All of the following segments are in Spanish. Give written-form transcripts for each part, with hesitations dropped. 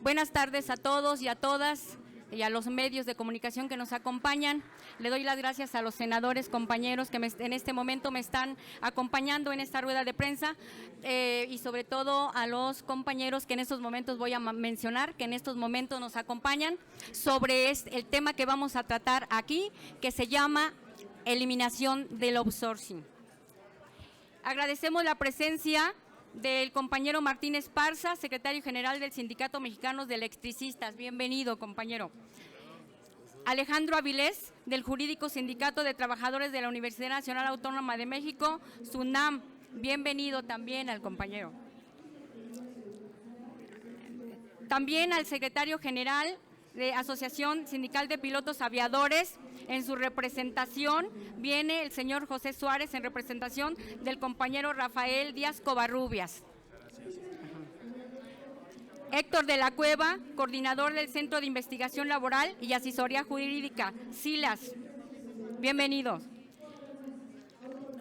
Buenas tardes a todos y a todas y a los medios de comunicación que nos acompañan. Le doy las gracias a los senadores, compañeros que en este momento me están acompañando en esta rueda de prensa y sobre todo a los compañeros que en estos momentos voy a mencionar, que en estos momentos nos acompañan sobre el tema que vamos a tratar aquí, que se llama eliminación del outsourcing. Agradecemos la presencia del compañero Martín Esparza, secretario general del Sindicato Mexicano de Electricistas. Bienvenido, compañero. Alejandro Avilés, del Jurídico Sindicato de Trabajadores de la Universidad Nacional Autónoma de México, SUNAM. Bienvenido también al compañero. También al secretario general de Asociación Sindical de Pilotos Aviadores. En su representación viene el señor José Suárez en representación del compañero Rafael Díaz Covarrubias. Héctor de la Cueva, coordinador del Centro de Investigación Laboral y Asesoría Jurídica, SILAS. Bienvenidos.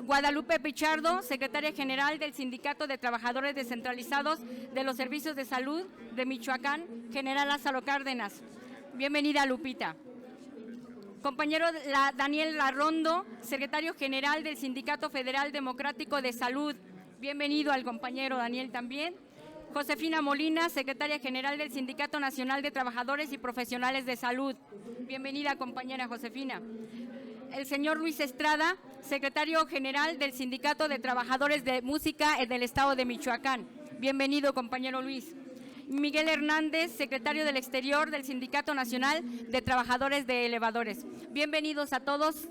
Guadalupe Pichardo, secretaria general del Sindicato de Trabajadores Descentralizados de los Servicios de Salud de Michoacán, General Lázaro Cárdenas. Bienvenida, Lupita. Compañero Daniel Larrondo, secretario general del Sindicato Federal Democrático de Salud. Bienvenido al compañero Daniel también. Josefina Molina, secretaria general del Sindicato Nacional de Trabajadores y Profesionales de Salud. Bienvenida, compañera Josefina. El señor Luis Estrada, secretario general del Sindicato de Trabajadores de Música del Estado de Michoacán. Bienvenido, compañero Luis. Miguel Hernández, secretario del Exterior del Sindicato Nacional de Trabajadores de Elevadores. Bienvenidos a todos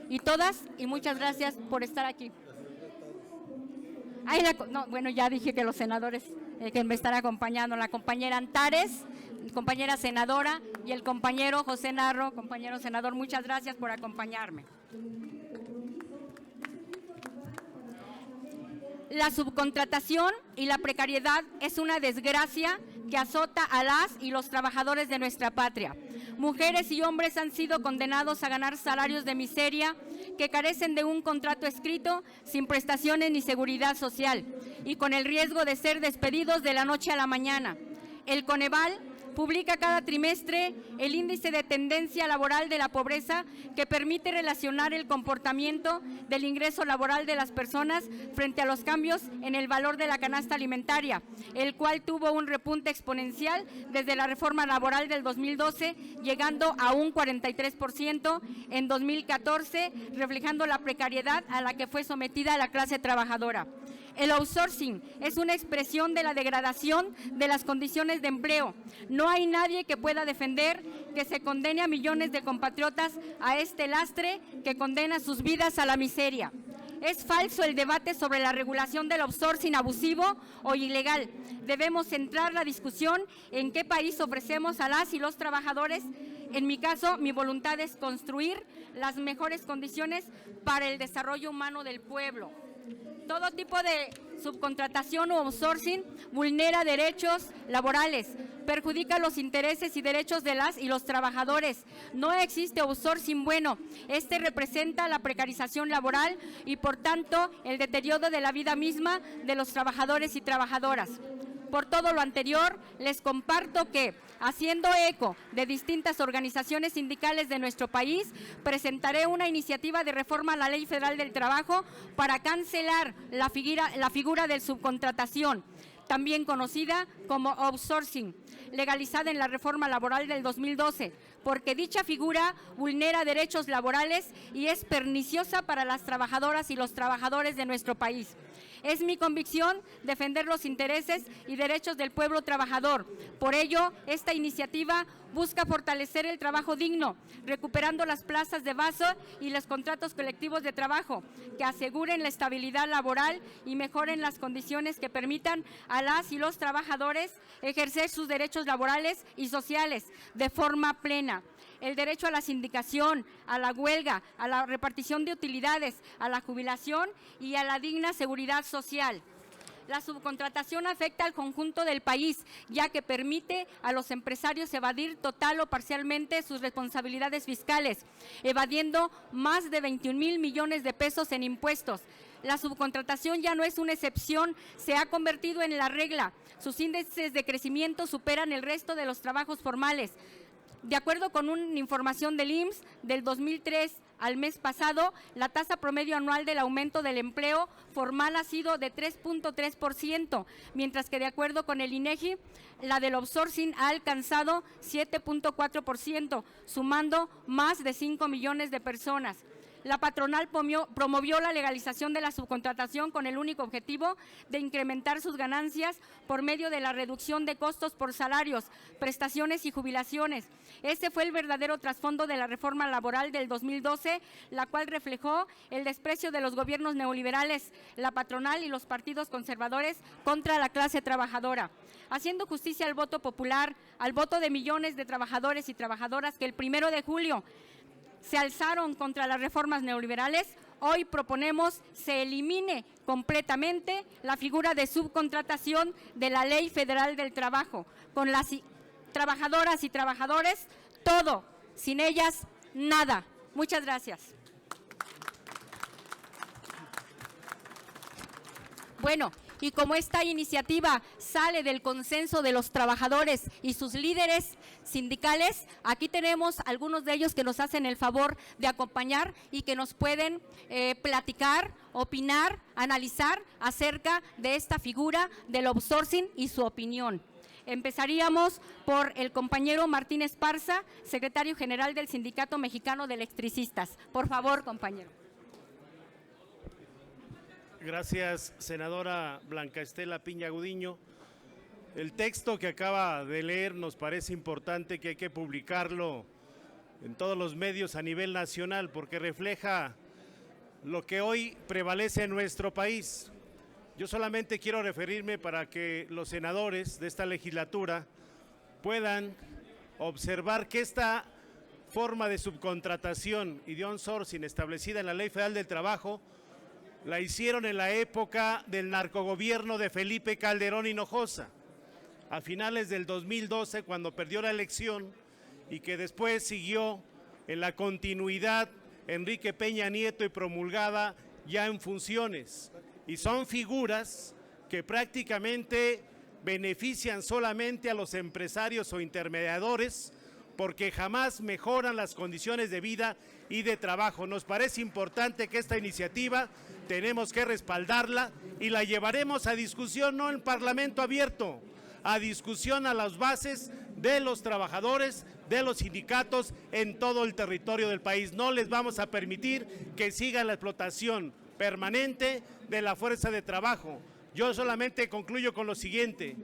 y todas y muchas gracias por estar aquí. Bueno, ya dije que los senadores que me están acompañando, la compañera Antares, compañera senadora, y el compañero José Narro, compañero senador, muchas gracias por acompañarme. La subcontratación y la precariedad es una desgracia que azota a las y los trabajadores de nuestra patria. Mujeres y hombres han sido condenados a ganar salarios de miseria que carecen de un contrato escrito, sin prestaciones ni seguridad social y con el riesgo de ser despedidos de la noche a la mañana. El Coneval publica cada trimestre el índice de tendencia laboral de la pobreza que permite relacionar el comportamiento del ingreso laboral de las personas frente a los cambios en el valor de la canasta alimentaria, el cual tuvo un repunte exponencial desde la reforma laboral del 2012, llegando a un 43% en 2014, reflejando la precariedad a la que fue sometida la clase trabajadora. El outsourcing es una expresión de la degradación de las condiciones de empleo. No hay nadie que pueda defender que se condene a millones de compatriotas a este lastre que condena sus vidas a la miseria. Es falso el debate sobre la regulación del outsourcing abusivo o ilegal. Debemos centrar la discusión en qué país ofrecemos a las y los trabajadores. En mi caso, mi voluntad es construir las mejores condiciones para el desarrollo humano del pueblo. Todo tipo de subcontratación o outsourcing vulnera derechos laborales, perjudica los intereses y derechos de las y los trabajadores. No existe outsourcing bueno. Este representa la precarización laboral y, por tanto, el deterioro de la vida misma de los trabajadores y trabajadoras. Por todo lo anterior, les comparto que, haciendo eco de distintas organizaciones sindicales de nuestro país, presentaré una iniciativa de reforma a la Ley Federal del Trabajo para cancelar la figura de subcontratación, también conocida como outsourcing, legalizada en la reforma laboral del 2012, porque dicha figura vulnera derechos laborales y es perniciosa para las trabajadoras y los trabajadores de nuestro país. Es mi convicción defender los intereses y derechos del pueblo trabajador. Por ello, esta iniciativa busca fortalecer el trabajo digno, recuperando las plazas de base y los contratos colectivos de trabajo que aseguren la estabilidad laboral y mejoren las condiciones que permitan a las y los trabajadores ejercer sus derechos laborales y sociales de forma plena. El derecho a la sindicación, a la huelga, a la repartición de utilidades, a la jubilación y a la digna seguridad social. La subcontratación afecta al conjunto del país, ya que permite a los empresarios evadir total o parcialmente sus responsabilidades fiscales, evadiendo más de 21,000 millones de pesos en impuestos. La subcontratación ya no es una excepción, se ha convertido en la regla. Sus índices de crecimiento superan el resto de los trabajos formales. De acuerdo con una información del IMSS, del 2003 al mes pasado, la tasa promedio anual del aumento del empleo formal ha sido de 3.3%, mientras que de acuerdo con el INEGI, la del outsourcing ha alcanzado 7.4%, sumando más de 5 millones de personas. La patronal promovió la legalización de la subcontratación con el único objetivo de incrementar sus ganancias por medio de la reducción de costos por salarios, prestaciones y jubilaciones. Ese fue el verdadero trasfondo de la reforma laboral del 2012, la cual reflejó el desprecio de los gobiernos neoliberales, la patronal y los partidos conservadores contra la clase trabajadora. Haciendo justicia al voto popular, al voto de millones de trabajadores y trabajadoras que el 1 de julio se alzaron contra las reformas neoliberales, hoy proponemos se elimine completamente la figura de subcontratación de la Ley Federal del Trabajo. Con las trabajadoras y trabajadores, todo, sin ellas, nada. Muchas gracias. Bueno, y como esta iniciativa sale del consenso de los trabajadores y sus líderes sindicales, aquí tenemos algunos de ellos que nos hacen el favor de acompañar y que nos pueden platicar, opinar, analizar acerca de esta figura del outsourcing y su opinión. Empezaríamos por el compañero Martín Esparza, secretario general del Sindicato Mexicano de Electricistas. Por favor, compañero. Gracias, senadora Blanca Estela Piña Gudiño. El texto que acaba de leer nos parece importante, que hay que publicarlo en todos los medios a nivel nacional, porque refleja lo que hoy prevalece en nuestro país. Yo solamente quiero referirme para que los senadores de esta legislatura puedan observar que esta forma de subcontratación y de outsourcing establecida en la Ley Federal del Trabajo la hicieron en la época del narcogobierno de Felipe Calderón Hinojosa, a finales del 2012, cuando perdió la elección, y que después siguió en la continuidad Enrique Peña Nieto y promulgada ya en funciones. Y son figuras que prácticamente benefician solamente a los empresarios o intermediadores, porque jamás mejoran las condiciones de vida y de trabajo. Nos parece importante que esta iniciativa tenemos que respaldarla y la llevaremos a discusión, no en Parlamento abierto, a discusión a las bases de los trabajadores, de los sindicatos en todo el territorio del país. No les vamos a permitir que siga la explotación permanente de la fuerza de trabajo. Yo solamente concluyo con lo siguiente: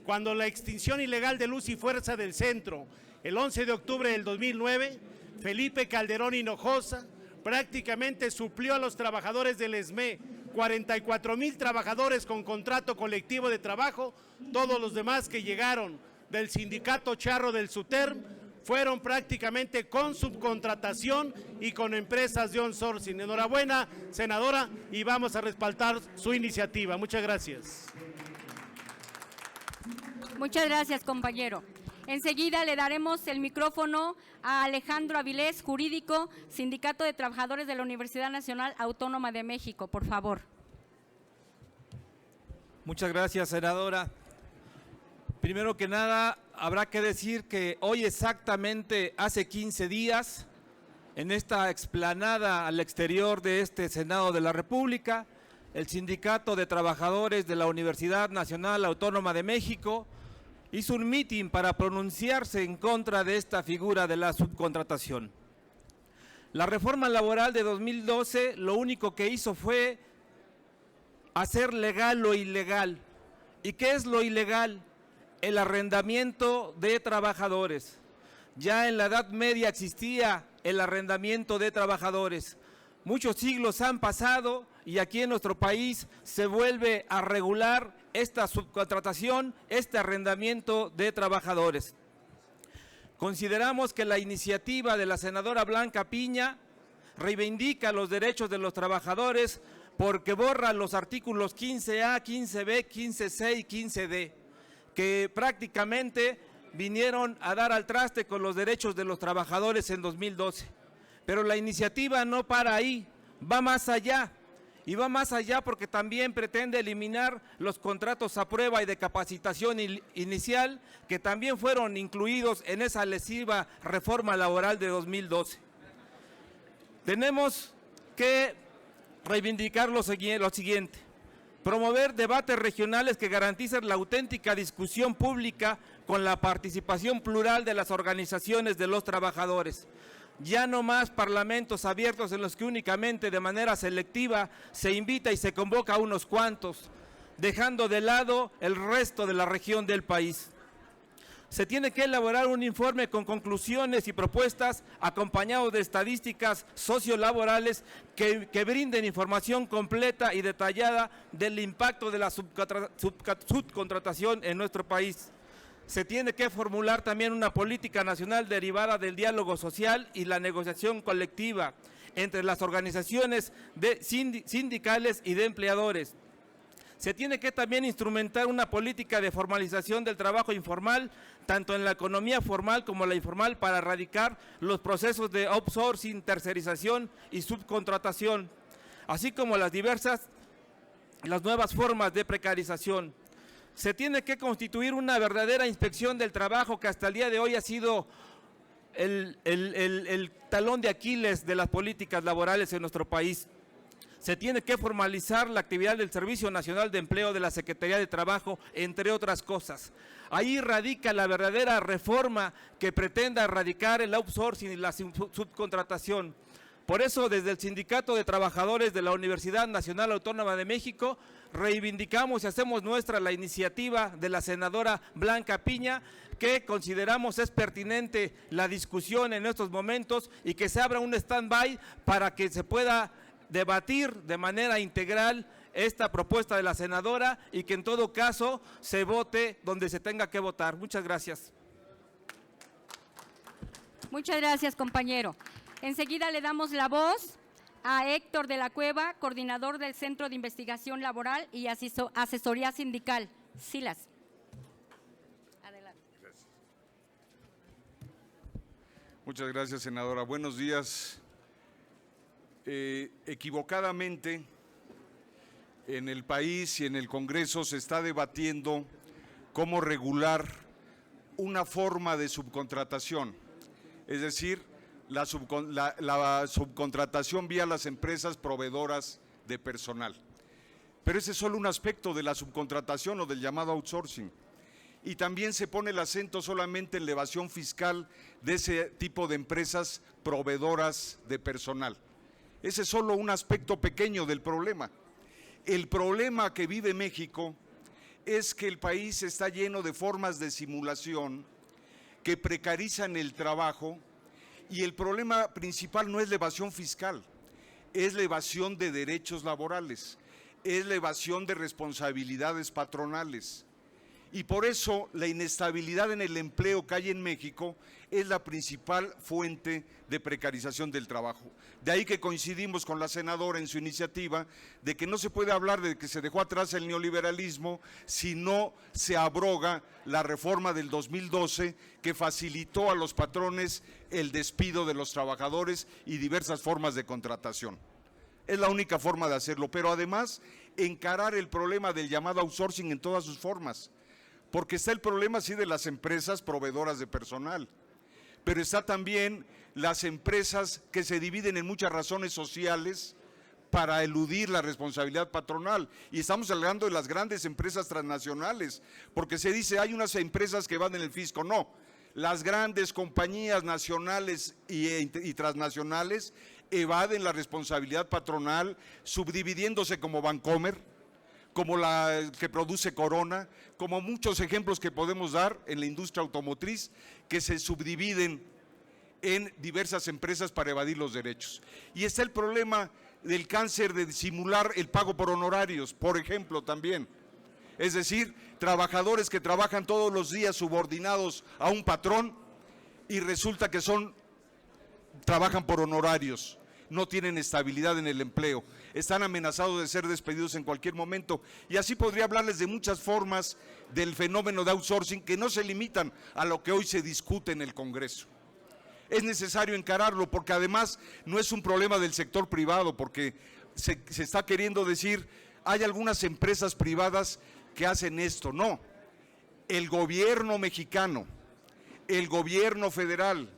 cuando la extinción ilegal de Luz y Fuerza del Centro, el 11 de octubre del 2009, Felipe Calderón Hinojosa prácticamente suplió a los trabajadores del ESME, 44,000 trabajadores con contrato colectivo de trabajo. Todos los demás que llegaron del sindicato charro del SUTERM fueron prácticamente con subcontratación y con empresas de outsourcing. Enhorabuena, senadora, y vamos a respaldar su iniciativa. Muchas gracias. Muchas gracias, compañero. Enseguida le daremos el micrófono a Alejandro Avilés, jurídico, Sindicato de Trabajadores de la Universidad Nacional Autónoma de México, por favor. Muchas gracias, senadora. Primero que nada, habrá que decir que hoy exactamente hace 15 días, en esta explanada al exterior de este Senado de la República, el Sindicato de Trabajadores de la Universidad Nacional Autónoma de México hizo un mitin para pronunciarse en contra de esta figura de la subcontratación. La reforma laboral de 2012 lo único que hizo fue hacer legal lo ilegal. ¿Y qué es lo ilegal? El arrendamiento de trabajadores. Ya en la Edad Media existía el arrendamiento de trabajadores. Muchos siglos han pasado y aquí en nuestro país se vuelve a regular esta subcontratación, este arrendamiento de trabajadores. Consideramos que la iniciativa de la senadora Blanca Piña reivindica los derechos de los trabajadores porque borra los artículos 15A, 15B, 15C y 15D, que prácticamente vinieron a dar al traste con los derechos de los trabajadores en 2012. Pero la iniciativa no para ahí, va más allá Y va más allá porque también pretende eliminar los contratos a prueba y de capacitación inicial que también fueron incluidos en esa lesiva reforma laboral de 2012. Tenemos que reivindicar lo siguiente: promover debates regionales que garanticen la auténtica discusión pública con la participación plural de las organizaciones de los trabajadores. Ya no más parlamentos abiertos en los que únicamente de manera selectiva se invita y se convoca a unos cuantos, dejando de lado el resto de la región del país. Se tiene que elaborar un informe con conclusiones y propuestas acompañados de estadísticas sociolaborales que brinden información completa y detallada del impacto de la subcontratación en nuestro país. Se tiene que formular también una política nacional derivada del diálogo social y la negociación colectiva entre las organizaciones sindicales y de empleadores. Se tiene que también instrumentar una política de formalización del trabajo informal, tanto en la economía formal como la informal, para erradicar los procesos de outsourcing, tercerización y subcontratación, así como las nuevas formas de precarización. Se tiene que constituir una verdadera inspección del trabajo que hasta el día de hoy ha sido el talón de Aquiles de las políticas laborales en nuestro país. Se tiene que formalizar la actividad del Servicio Nacional de Empleo de la Secretaría de Trabajo, entre otras cosas. Ahí radica la verdadera reforma que pretenda erradicar el outsourcing y la subcontratación. Por eso, desde el Sindicato de Trabajadores de la Universidad Nacional Autónoma de México, reivindicamos y hacemos nuestra la iniciativa de la senadora Blanca Piña, que consideramos es pertinente la discusión en estos momentos y que se abra un stand-by para que se pueda debatir de manera integral esta propuesta de la senadora y que en todo caso se vote donde se tenga que votar. Muchas gracias. Muchas gracias, compañero. Enseguida le damos la voz a Héctor de la Cueva, coordinador del Centro de Investigación Laboral y Asesoría Sindical, SILAS. Adelante. Gracias. Muchas gracias, senadora. Buenos días. Equivocadamente, en el país y en el Congreso se está debatiendo cómo regular una forma de subcontratación, es decir, la subcontratación vía las empresas proveedoras de personal. Pero ese es solo un aspecto de la subcontratación o del llamado outsourcing. Y también se pone el acento solamente en la evasión fiscal de ese tipo de empresas proveedoras de personal. Ese es solo un aspecto pequeño del problema. El problema que vive México es que el país está lleno de formas de simulación que precarizan el trabajo. Y el problema principal no es la evasión fiscal, es la evasión de derechos laborales, es la evasión de responsabilidades patronales. Y por eso la inestabilidad en el empleo que hay en México es la principal fuente de precarización del trabajo. De ahí que coincidimos con la senadora en su iniciativa de que no se puede hablar de que se dejó atrás el neoliberalismo si no se abroga la reforma del 2012 que facilitó a los patrones el despido de los trabajadores y diversas formas de contratación. Es la única forma de hacerlo, pero además encarar el problema del llamado outsourcing en todas sus formas. Porque está el problema, sí, de las empresas proveedoras de personal, pero está también las empresas que se dividen en muchas razones sociales para eludir la responsabilidad patronal. Y estamos hablando de las grandes empresas transnacionales, porque se dice hay unas empresas que van en el fisco. No, las grandes compañías nacionales y transnacionales evaden la responsabilidad patronal subdividiéndose como Bancomer, como la que produce Corona, como muchos ejemplos que podemos dar en la industria automotriz, que se subdividen en diversas empresas para evadir los derechos. Y está el problema del cáncer de simular el pago por honorarios, por ejemplo, también. Es decir, trabajadores que trabajan todos los días subordinados a un patrón y resulta que trabajan por honorarios. No tienen estabilidad en el empleo, están amenazados de ser despedidos en cualquier momento. Y así podría hablarles de muchas formas del fenómeno de outsourcing que no se limitan a lo que hoy se discute en el Congreso. Es necesario encararlo porque además no es un problema del sector privado, porque se está queriendo decir, hay algunas empresas privadas que hacen esto. No, el gobierno mexicano, el gobierno federal,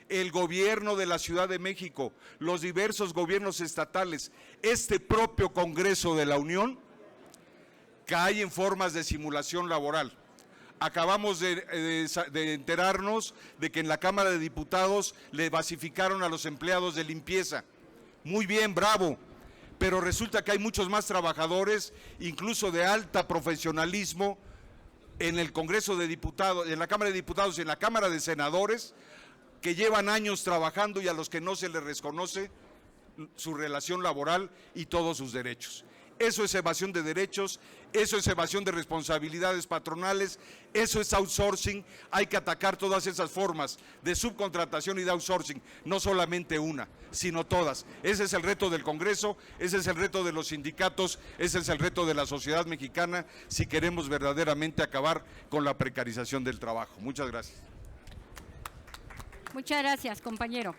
el gobierno de la Ciudad de México, los diversos gobiernos estatales, este propio Congreso de la Unión, cae en formas de simulación laboral. Acabamos de enterarnos de que en la Cámara de Diputados le basificaron a los empleados de limpieza. Muy bien, bravo, pero resulta que hay muchos más trabajadores, incluso de alta profesionalismo, en el Congreso de Diputados, en la Cámara de Diputados y en la Cámara de Senadores, que llevan años trabajando y a los que no se les reconoce su relación laboral y todos sus derechos. Eso es evasión de derechos, eso es evasión de responsabilidades patronales, eso es outsourcing. Hay que atacar todas esas formas de subcontratación y de outsourcing, no solamente una, sino todas. Ese es el reto del Congreso, ese es el reto de los sindicatos, ese es el reto de la sociedad mexicana si queremos verdaderamente acabar con la precarización del trabajo. Muchas gracias. Muchas gracias, compañero.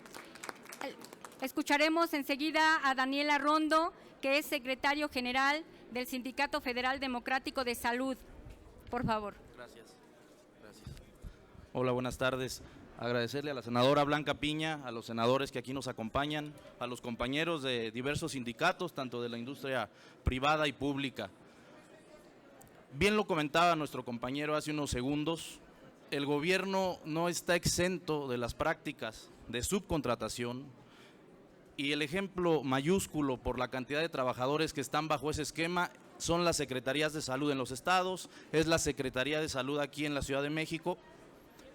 Escucharemos enseguida a Daniela Rondo, que es secretario general del Sindicato Federal Democrático de Salud. Por favor. Gracias. Hola, buenas tardes. Agradecerle a la senadora Blanca Piña, a los senadores que aquí nos acompañan, a los compañeros de diversos sindicatos, tanto de la industria privada y pública. Bien lo comentaba nuestro compañero hace unos segundos, el gobierno no está exento de las prácticas de subcontratación, y el ejemplo mayúsculo por la cantidad de trabajadores que están bajo ese esquema son las secretarías de salud en los estados, es la Secretaría de Salud aquí en la Ciudad de México,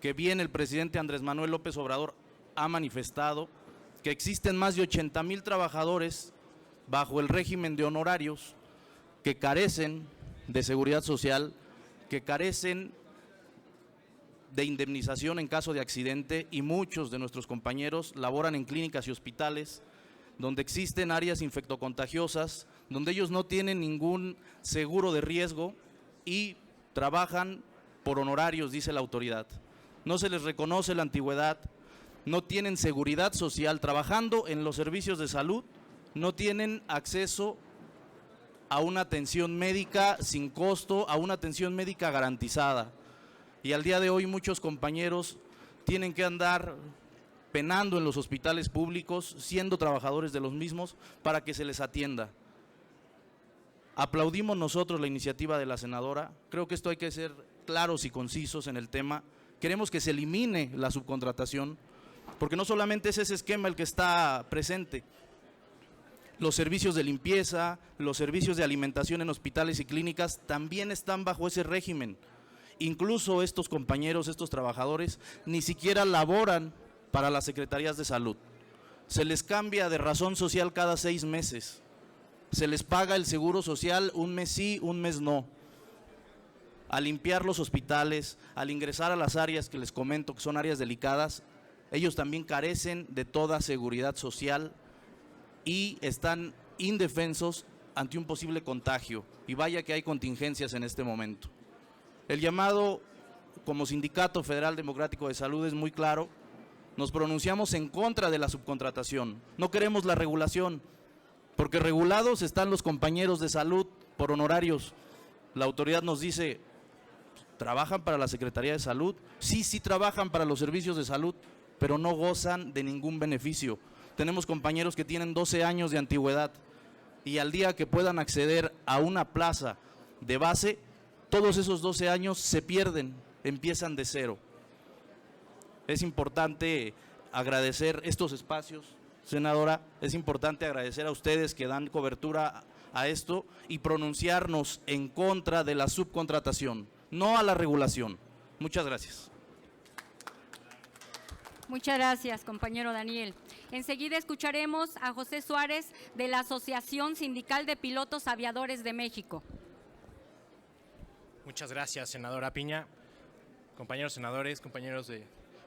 que bien el presidente Andrés Manuel López Obrador ha manifestado que existen más de 80,000 trabajadores bajo el régimen de honorarios que carecen de seguridad social, que carecen de indemnización en caso de accidente, y muchos de nuestros compañeros laboran en clínicas y hospitales donde existen áreas infectocontagiosas, donde ellos no tienen ningún seguro de riesgo y trabajan por honorarios, dice la autoridad. No se les reconoce la antigüedad, no tienen seguridad social, trabajando en los servicios de salud, no tienen acceso a una atención médica sin costo, a una atención médica garantizada. Y al día de hoy muchos compañeros tienen que andar penando en los hospitales públicos, siendo trabajadores de los mismos, para que se les atienda. Aplaudimos nosotros la iniciativa de la senadora, creo que esto hay que ser claros y concisos en el tema. Queremos que se elimine la subcontratación, porque no solamente es ese esquema el que está presente. Los servicios de limpieza, los servicios de alimentación en hospitales y clínicas también están bajo ese régimen. Incluso estos compañeros, estos trabajadores, ni siquiera laboran para las secretarías de salud. Se les cambia de razón social cada 6 meses. Se les paga el seguro social un mes sí, un mes no. Al limpiar los hospitales, al ingresar a las áreas que les comento que son áreas delicadas, ellos también carecen de toda seguridad social y están indefensos ante un posible contagio. Y vaya que hay contingencias en este momento. El llamado como Sindicato Federal Democrático de Salud es muy claro. Nos pronunciamos en contra de la subcontratación. No queremos la regulación, porque regulados están los compañeros de salud por honorarios. La autoridad nos dice, ¿trabajan para la Secretaría de Salud? Sí, sí trabajan para los servicios de salud, pero no gozan de ningún beneficio. Tenemos compañeros que tienen 12 años de antigüedad y al día que puedan acceder a una plaza de base, todos esos 12 años se pierden, empiezan de cero. Es importante agradecer estos espacios, senadora, es importante agradecer a ustedes que dan cobertura a esto y pronunciarnos en contra de la subcontratación, no a la regulación. Muchas gracias. Muchas gracias, compañero Daniel. Enseguida escucharemos a José Suárez de la Asociación Sindical de Pilotos Aviadores de México. Muchas gracias, senadora Piña. Compañeros senadores, compañeros de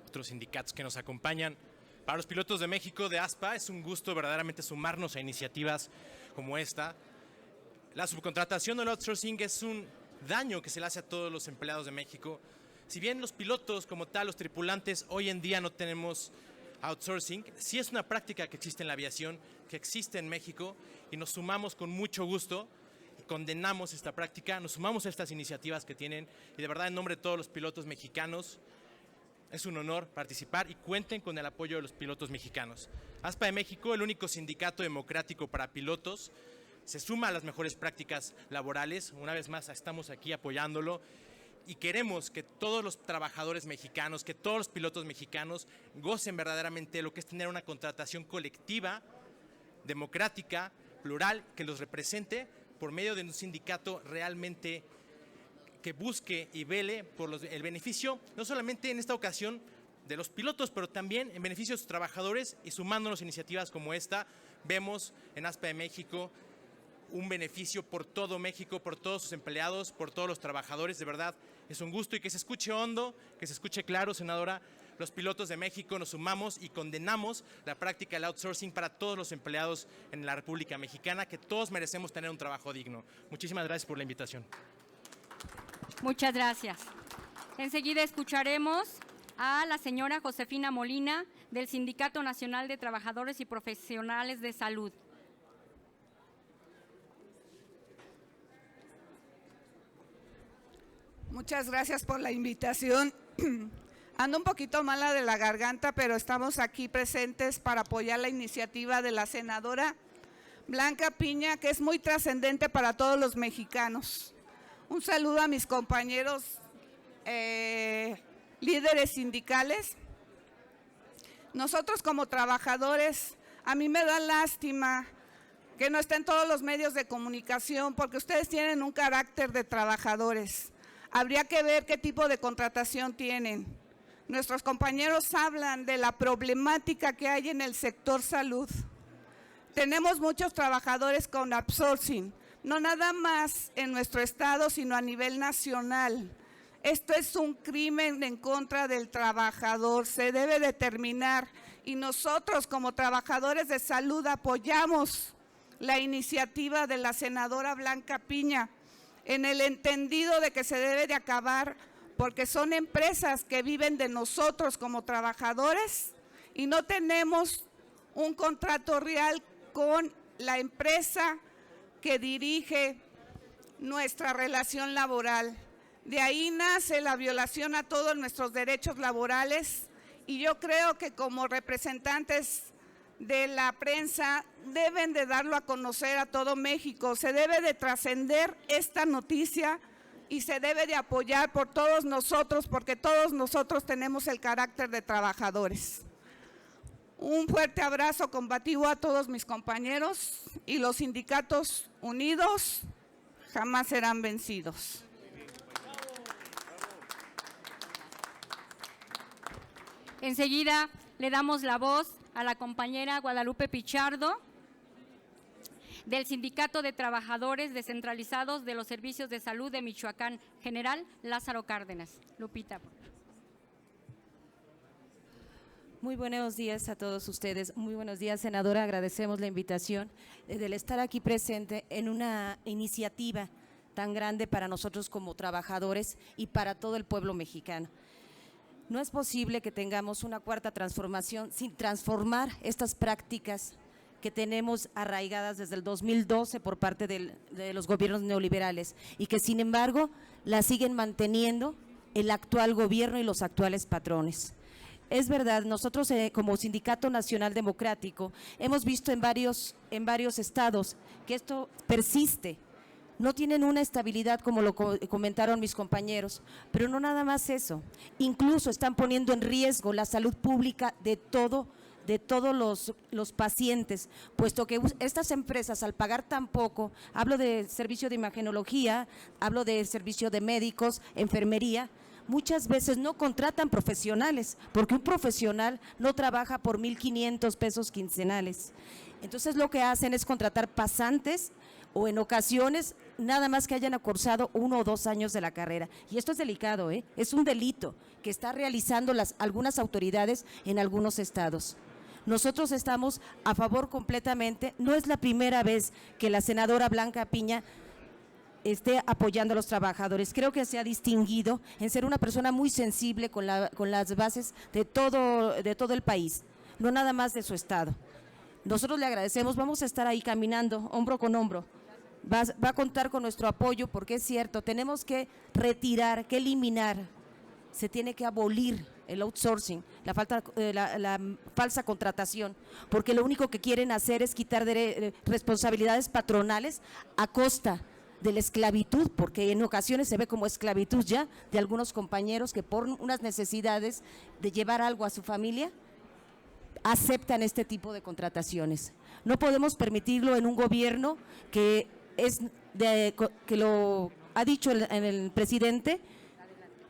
otros sindicatos que nos acompañan. Para los pilotos de México, de ASPA, es un gusto verdaderamente sumarnos a iniciativas como esta. La subcontratación o el outsourcing es un daño que se le hace a todos los empleados de México. Si bien los pilotos como tal, los tripulantes, hoy en día no tenemos outsourcing sí es una práctica que existe en la aviación, que existe en México, y nos sumamos con mucho gusto, condenamos esta práctica, nos sumamos a estas iniciativas que tienen, y de verdad en nombre de todos los pilotos mexicanos es un honor participar y cuenten con el apoyo de los pilotos mexicanos. ASPA de México, el único sindicato democrático para pilotos, se suma a las mejores prácticas laborales. Una vez más estamos aquí apoyándolo y queremos que todos los trabajadores mexicanos, que todos los pilotos mexicanos gocen verdaderamente de lo que es tener una contratación colectiva, democrática, plural, que los represente por medio de un sindicato realmente que busque y vele por el beneficio, no solamente en esta ocasión de los pilotos, pero también en beneficio de sus trabajadores, y sumándonos a iniciativas como esta, vemos en ASPA de México un beneficio por todo México, por todos sus empleados, por todos los trabajadores. De verdad, es un gusto, y que se escuche hondo, que se escuche claro, senadora. Los pilotos de México nos sumamos y condenamos la práctica del outsourcing para todos los empleados en la República Mexicana, que todos merecemos tener un trabajo digno. Muchísimas gracias por la invitación. Muchas gracias. Enseguida escucharemos a la señora Josefina Molina, del Sindicato Nacional de Trabajadores y Profesionales de Salud. Muchas gracias por la invitación. Ando un poquito mala de la garganta, pero estamos aquí presentes para apoyar la iniciativa de la senadora Blanca Piña, que es muy trascendente para todos los mexicanos. Un saludo a mis compañeros líderes sindicales. Nosotros como trabajadores, a mí me da lástima que no estén todos los medios de comunicación, porque ustedes tienen un carácter de trabajadores. Habría que ver qué tipo de contratación tienen. Nuestros compañeros hablan de la problemática que hay en el sector salud. Tenemos muchos trabajadores con outsourcing, no nada más en nuestro estado, sino a nivel nacional. Esto es un crimen en contra del trabajador, se debe determinar, y nosotros como trabajadores de salud apoyamos la iniciativa de la senadora Blanca Piña, en el entendido de que se debe de acabar, porque son empresas que viven de nosotros como trabajadores y no tenemos un contrato real con la empresa que dirige nuestra relación laboral. De ahí nace la violación a todos nuestros derechos laborales, y yo creo que como representantes de la prensa deben de darlo a conocer a todo México. Se debe de trascender esta noticia y se debe de apoyar por todos nosotros, porque todos nosotros tenemos el carácter de trabajadores. Un fuerte abrazo combativo a todos mis compañeros, y los sindicatos unidos jamás serán vencidos. Enseguida le damos la voz a la compañera Guadalupe Pichardo, del Sindicato de Trabajadores Descentralizados de los Servicios de Salud de Michoacán, General Lázaro Cárdenas. Lupita. Muy buenos días a todos ustedes. Muy buenos días, senadora. Agradecemos la invitación del estar aquí presente en una iniciativa tan grande para nosotros como trabajadores y para todo el pueblo mexicano. No es posible que tengamos una cuarta transformación sin transformar estas prácticas que tenemos arraigadas desde el 2012 por parte de los gobiernos neoliberales, y que sin embargo las siguen manteniendo el actual gobierno y los actuales patrones. Es verdad, nosotros como Sindicato Nacional Democrático hemos visto en varios estados que esto persiste. No tienen una estabilidad, como lo comentaron mis compañeros, pero no nada más eso, incluso están poniendo en riesgo la salud pública de todos los pacientes, puesto que estas empresas, al pagar tan poco, hablo de servicio de imagenología, hablo de servicio de médicos, enfermería, muchas veces no contratan profesionales, porque un profesional no trabaja por 1,500 pesos quincenales. Entonces lo que hacen es contratar pasantes, o en ocasiones nada más que hayan cursado 1 o 2 años de la carrera. Y esto es delicado, es un delito que está realizando algunas autoridades en algunos estados. Nosotros estamos a favor completamente. No es la primera vez que la senadora Blanca Piña esté apoyando a los trabajadores. Creo que se ha distinguido en ser una persona muy sensible con las bases de todo el país. no nada más de su estado. Nosotros le agradecemos, vamos a estar ahí caminando, hombro con hombro. Va a contar con nuestro apoyo porque es cierto, tenemos que retirar, que eliminar, se tiene que abolir el outsourcing, la falsa contratación, porque lo único que quieren hacer es quitar responsabilidades patronales a costa de la esclavitud, porque en ocasiones se ve como esclavitud ya de algunos compañeros que por unas necesidades de llevar algo a su familia aceptan este tipo de contrataciones. No podemos permitirlo en un gobierno que lo ha dicho el presidente,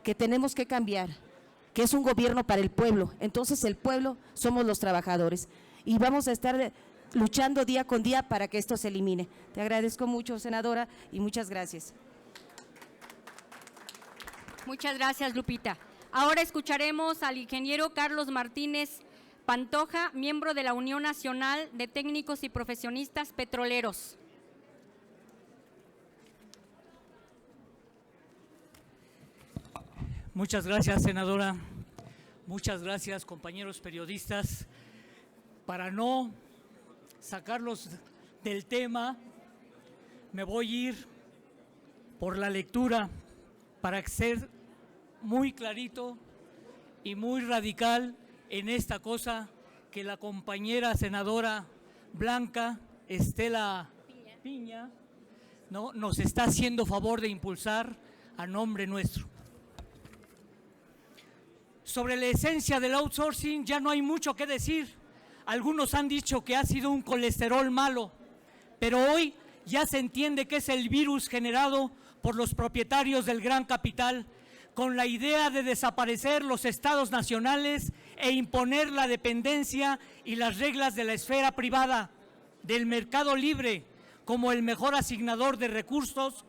que tenemos que cambiar, que es un gobierno para el pueblo. Entonces el pueblo somos los trabajadores y vamos a estar luchando día con día para que esto se elimine. Te agradezco mucho, senadora, y muchas gracias. Muchas gracias, Lupita. Ahora escucharemos al ingeniero Carlos Martínez Pantoja, miembro de la Unión Nacional de Técnicos y Profesionistas Petroleros. Muchas gracias, senadora. Muchas gracias, compañeros periodistas. Para no sacarlos del tema, me voy a ir por la lectura para ser muy clarito y muy radical en esta cosa que la compañera senadora Blanca Estela Piña nos está haciendo favor de impulsar a nombre nuestro. Sobre la esencia del outsourcing ya no hay mucho que decir. Algunos han dicho que ha sido un colesterol malo, pero hoy ya se entiende que es el virus generado por los propietarios del gran capital, con la idea de desaparecer los estados nacionales e imponer la dependencia y las reglas de la esfera privada, del mercado libre, como el mejor asignador de recursos.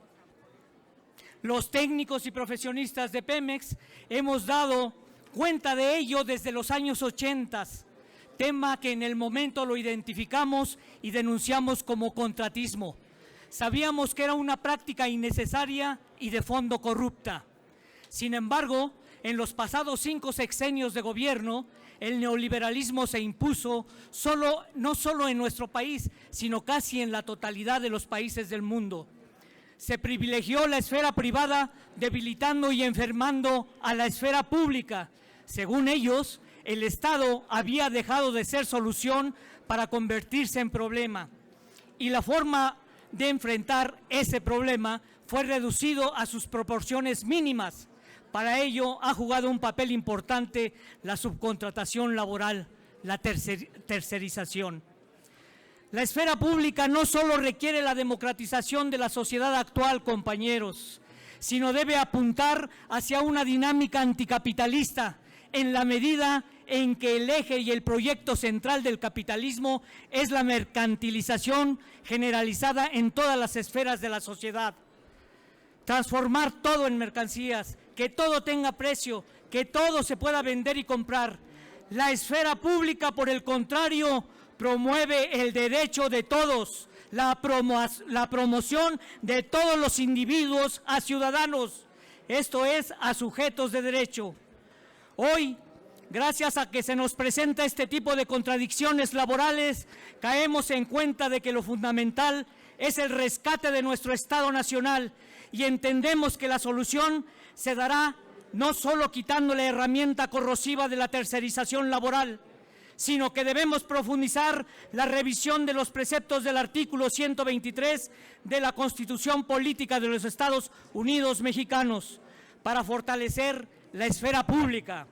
Los técnicos y profesionistas de Pemex hemos dado cuenta de ello desde los años 80, tema que en el momento lo identificamos y denunciamos como contratismo. Sabíamos que era una práctica innecesaria y de fondo corrupta. Sin embargo, en los pasados 5 sexenios de gobierno, el neoliberalismo se impuso no solo en nuestro país, sino casi en la totalidad de los países del mundo. Se privilegió la esfera privada, debilitando y enfermando a la esfera pública. Según ellos, el Estado había dejado de ser solución para convertirse en problema. Y la forma de enfrentar ese problema fue reducido a sus proporciones mínimas. Para ello ha jugado un papel importante la subcontratación laboral, la tercerización. La esfera pública no solo requiere la democratización de la sociedad actual, compañeros, sino debe apuntar hacia una dinámica anticapitalista, en la medida en que el eje y el proyecto central del capitalismo es la mercantilización generalizada en todas las esferas de la sociedad. Transformar todo en mercancías, que todo tenga precio, que todo se pueda vender y comprar. La esfera pública, por el contrario, promueve el derecho de todos, la promoción de todos los individuos a ciudadanos, esto es, a sujetos de derecho. Hoy, gracias a que se nos presenta este tipo de contradicciones laborales, caemos en cuenta de que lo fundamental es el rescate de nuestro Estado nacional y entendemos que la solución se dará no solo quitando la herramienta corrosiva de la tercerización laboral, sino que debemos profundizar la revisión de los preceptos del artículo 123 de la Constitución Política de los Estados Unidos Mexicanos para fortalecer la esfera pública.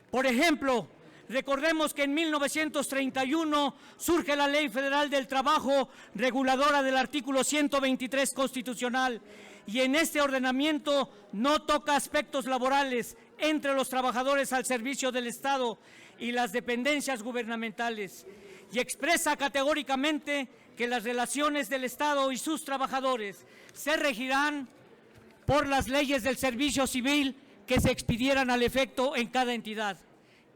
Por ejemplo, recordemos que en 1931 surge la Ley Federal del Trabajo, reguladora del artículo 123 constitucional, y en este ordenamiento no toca aspectos laborales entre los trabajadores al servicio del Estado y las dependencias gubernamentales, y expresa categóricamente que las relaciones del Estado y sus trabajadores se regirán por las leyes del servicio civil que se expidieran al efecto en cada entidad.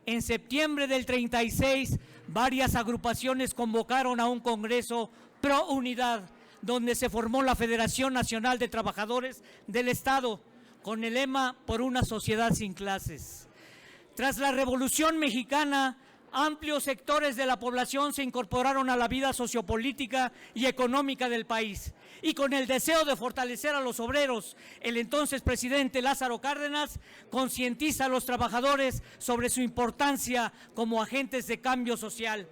En septiembre del 36, varias agrupaciones convocaron a un congreso pro unidad, donde se formó la Federación Nacional de Trabajadores del Estado, con el lema "Por una sociedad sin clases". Tras la Revolución Mexicana, amplios sectores de la población se incorporaron a la vida sociopolítica y económica del país. Y con el deseo de fortalecer a los obreros, el entonces presidente Lázaro Cárdenas concientiza a los trabajadores sobre su importancia como agentes de cambio social.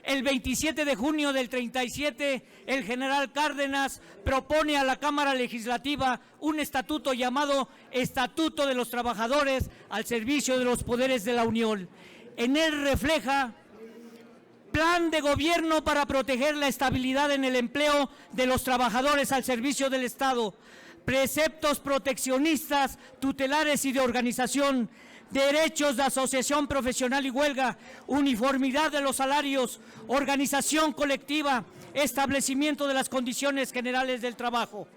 El 27 de junio del 37, el general Cárdenas propone a la Cámara Legislativa un estatuto llamado Estatuto de los Trabajadores al servicio de los poderes de la Unión. En él refleja plan de gobierno para proteger la estabilidad en el empleo de los trabajadores al servicio del Estado, preceptos proteccionistas, tutelares y de organización, derechos de asociación profesional y huelga, uniformidad de los salarios, organización colectiva, establecimiento de las condiciones generales del trabajo.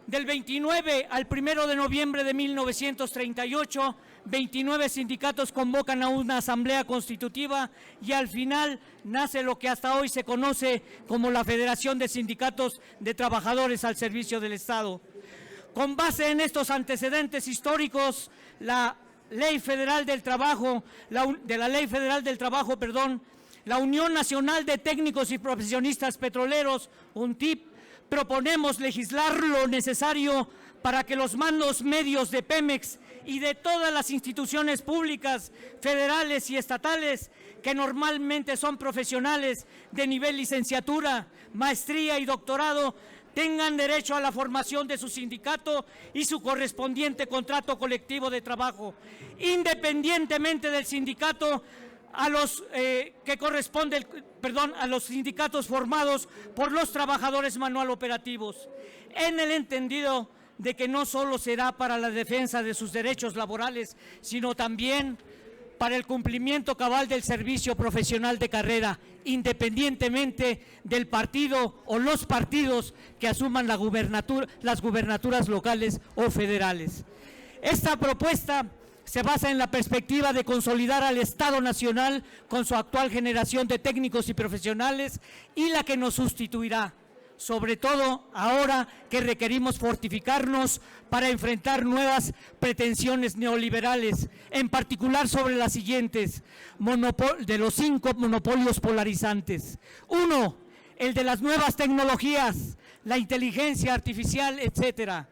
Del 29 al 1 de noviembre de 1938, 29 sindicatos convocan a una asamblea constitutiva y al final nace lo que hasta hoy se conoce como la Federación de Sindicatos de Trabajadores al Servicio del Estado. Con base en estos antecedentes históricos, la Ley Federal del Trabajo, la Unión Nacional de Técnicos y Profesionistas Petroleros, UNTIP, proponemos legislar lo necesario para que los mandos medios de Pemex y de todas las instituciones públicas, federales y estatales, que normalmente son profesionales de nivel licenciatura, maestría y doctorado, tengan derecho a la formación de su sindicato y su correspondiente contrato colectivo de trabajo, independientemente del sindicato a los a los sindicatos formados por los trabajadores manual operativos, en el entendido de que no solo será para la defensa de sus derechos laborales, sino también para el cumplimiento cabal del servicio profesional de carrera, independientemente del partido o los partidos que asuman las gubernaturas locales o federales. Esta propuesta se basa en la perspectiva de consolidar al Estado Nacional con su actual generación de técnicos y profesionales y la que nos sustituirá, sobre todo ahora que requerimos fortificarnos para enfrentar nuevas pretensiones neoliberales, en particular sobre las siguientes, de los 5 monopolios polarizantes. 1, el de las nuevas tecnologías, la inteligencia artificial, etcétera.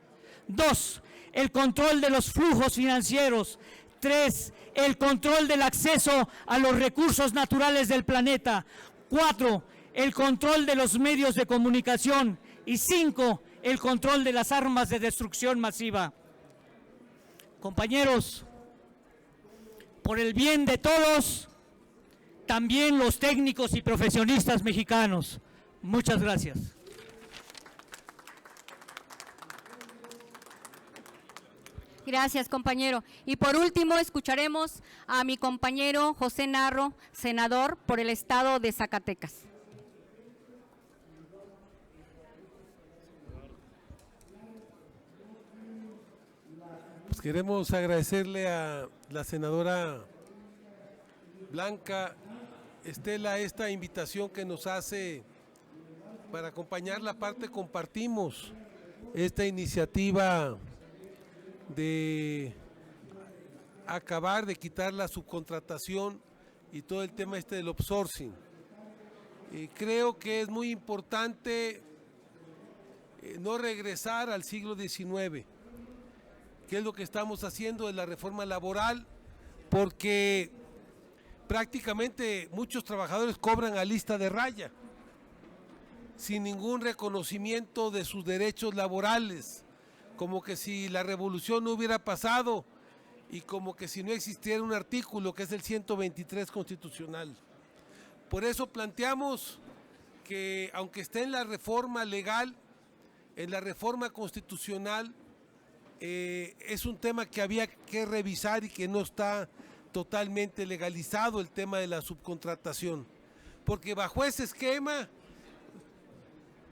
2, el control de los flujos financieros. 3, el control del acceso a los recursos naturales del planeta. 4, el control de los medios de comunicación. Y 5, el control de las armas de destrucción masiva. Compañeros, por el bien de todos, también los técnicos y profesionistas mexicanos. Muchas gracias. Gracias, compañero. Y por último, escucharemos a mi compañero José Narro, senador por el estado de Zacatecas. Pues queremos agradecerle a la senadora Blanca Estela esta invitación que nos hace para acompañarla. Aparte, compartimos esta iniciativa de acabar de quitar la subcontratación y todo el tema del outsourcing. Creo que es muy importante no regresar al siglo XIX, que es lo que estamos haciendo en la reforma laboral, porque prácticamente muchos trabajadores cobran a lista de raya, sin ningún reconocimiento de sus derechos laborales, como que si la revolución no hubiera pasado y como que si no existiera un artículo que es el 123 constitucional. Por eso planteamos que aunque esté en la reforma legal, en la reforma constitucional, es un tema que había que revisar y que no está totalmente legalizado el tema de la subcontratación. Porque bajo ese esquema,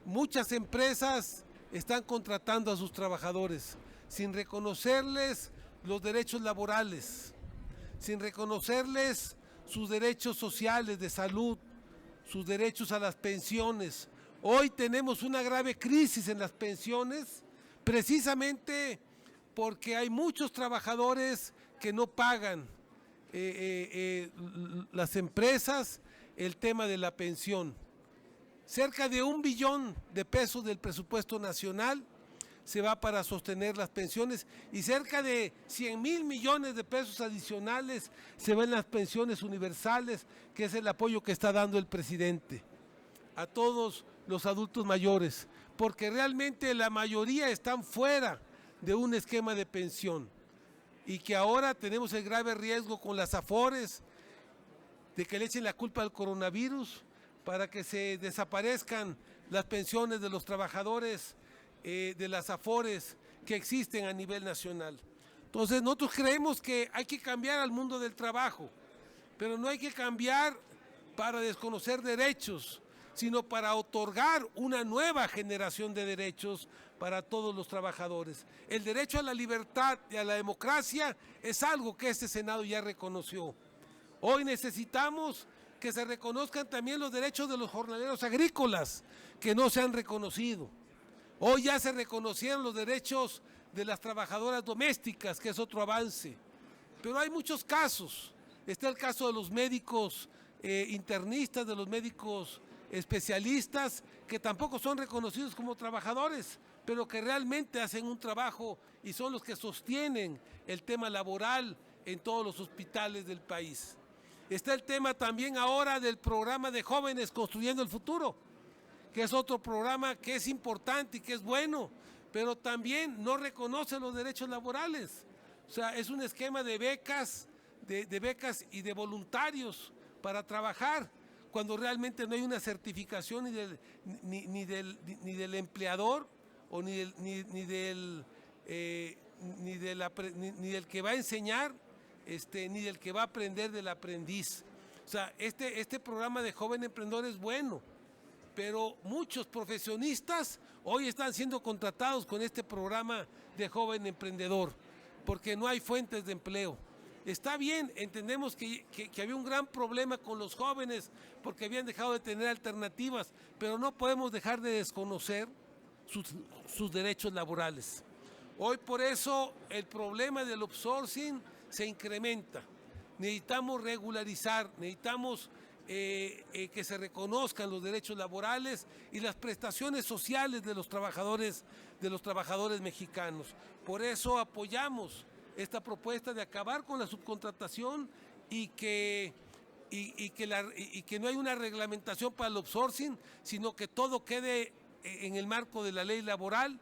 muchas empresas están contratando a sus trabajadores sin reconocerles los derechos laborales, sin reconocerles sus derechos sociales de salud, sus derechos a las pensiones. Hoy tenemos una grave crisis en las pensiones, precisamente porque hay muchos trabajadores que no pagan las empresas el tema de la pensión. Cerca de 1 billón de pesos del presupuesto nacional se va para sostener las pensiones y cerca de 100,000 millones de pesos adicionales se van en las pensiones universales, que es el apoyo que está dando el presidente a todos los adultos mayores, porque realmente la mayoría están fuera de un esquema de pensión y que ahora tenemos el grave riesgo con las Afores de que le echen la culpa al coronavirus para que se desaparezcan las pensiones de los trabajadores de las Afores que existen a nivel nacional. Entonces nosotros creemos que hay que cambiar al mundo del trabajo, pero no hay que cambiar para desconocer derechos, sino para otorgar una nueva generación de derechos para todos los trabajadores. El derecho a la libertad y a la democracia es algo que este Senado ya reconoció. Hoy necesitamos que se reconozcan también los derechos de los jornaleros agrícolas, que no se han reconocido. Hoy ya se reconocieron los derechos de las trabajadoras domésticas, que es otro avance. Pero hay muchos casos. Está el caso de los médicos internistas, de los médicos especialistas, que tampoco son reconocidos como trabajadores, pero que realmente hacen un trabajo y son los que sostienen el tema laboral en todos los hospitales del país. Está el tema también ahora del programa de jóvenes Construyendo el Futuro, que es otro programa que es importante y que es bueno, pero también no reconoce los derechos laborales. O sea, es un esquema de becas, de becas y de voluntarios para trabajar, cuando realmente no hay una certificación ni del empleador o ni del que va a enseñar, ni del que va a aprender del aprendiz. O sea, este programa de joven emprendedor es bueno, pero muchos profesionistas hoy están siendo contratados con este programa de joven emprendedor, porque no hay fuentes de empleo. Está bien, entendemos que había un gran problema con los jóvenes porque habían dejado de tener alternativas, pero no podemos dejar de desconocer sus derechos laborales. Hoy por eso el problema del outsourcing se incrementa. Necesitamos regularizar, necesitamos que se reconozcan los derechos laborales y las prestaciones sociales de los trabajadores mexicanos. Por eso apoyamos esta propuesta de acabar con la subcontratación y que no hay una reglamentación para el outsourcing, sino que todo quede en el marco de la ley laboral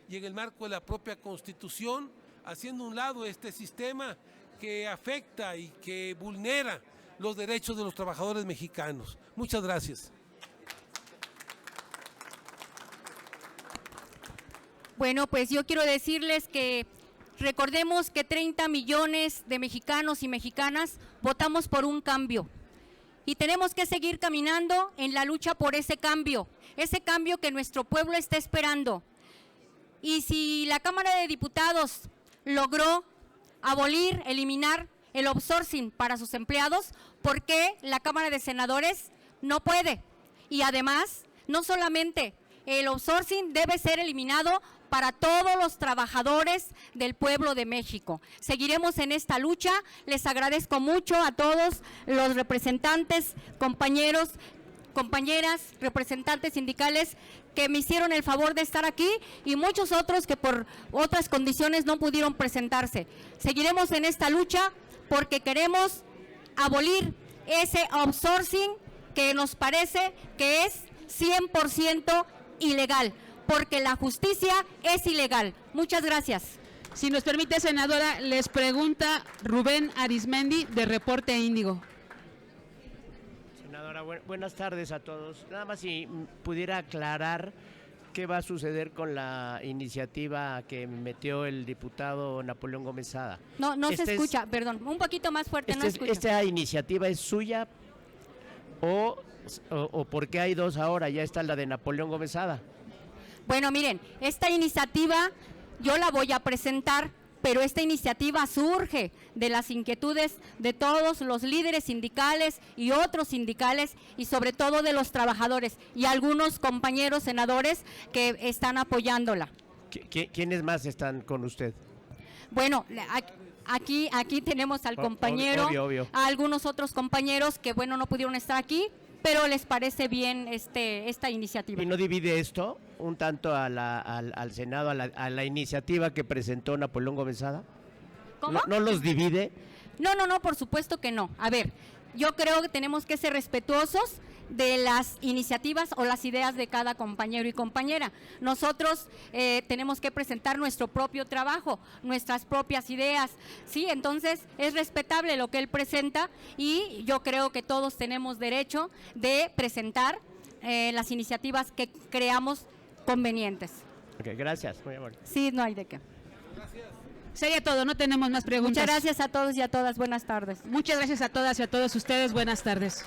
y en el marco de la propia Constitución, haciendo a un lado este sistema que afecta y que vulnera los derechos de los trabajadores mexicanos. Muchas gracias. Bueno, pues yo quiero decirles que recordemos que 30 millones de mexicanos y mexicanas votamos por un cambio y tenemos que seguir caminando en la lucha por ese cambio que nuestro pueblo está esperando. Y si la Cámara de Diputados logró abolir, eliminar el outsourcing para sus empleados, ¿por qué la Cámara de Senadores no puede? Y además, no solamente el outsourcing debe ser eliminado para todos los trabajadores del pueblo de México. Seguiremos en esta lucha. Les agradezco mucho a todos los representantes, compañeros, compañeras, representantes sindicales que me hicieron el favor de estar aquí y muchos otros que por otras condiciones no pudieron presentarse. Seguiremos en esta lucha porque queremos abolir ese outsourcing que nos parece que es 100% ilegal, porque la justicia es ilegal. Muchas gracias. Si nos permite, senadora, les pregunta Rubén Arismendi de Reporte Índigo. Senadora, buenas tardes a todos. Nada más si pudiera aclarar qué va a suceder con la iniciativa que metió el diputado Napoleón Gómez Sada. No se escucha, perdón, un poquito más fuerte, no escucho. ¿Esta iniciativa es suya o por qué hay dos ahora? Ya está la de Napoleón Gómez Sada. Bueno, miren, esta iniciativa yo la voy a presentar, pero esta iniciativa surge de las inquietudes de todos los líderes sindicales y otros sindicales y sobre todo de los trabajadores y algunos compañeros senadores que están apoyándola. ¿Quiénes más están con usted? Bueno, aquí tenemos al compañero, obvio. a algunos otros compañeros que, bueno, no pudieron estar aquí, pero les parece bien esta iniciativa. ¿Y no divide esto un tanto al Senado, a la iniciativa que presentó Napoleón Gómez Sada? ¿Cómo? ¿No los divide? No, por supuesto que no. A ver, yo creo que tenemos que ser respetuosos de las iniciativas o las ideas de cada compañero y compañera. Nosotros tenemos que presentar nuestro propio trabajo, nuestras propias ideas, ¿sí? Entonces es respetable lo que él presenta y yo creo que todos tenemos derecho de presentar las iniciativas que creamos convenientes. Ok, gracias. Muy amable. Sí, no hay de qué. Sería todo, no tenemos más preguntas. Muchas gracias a todos y a todas. Buenas tardes. Muchas gracias a todas y a todos ustedes. Buenas tardes.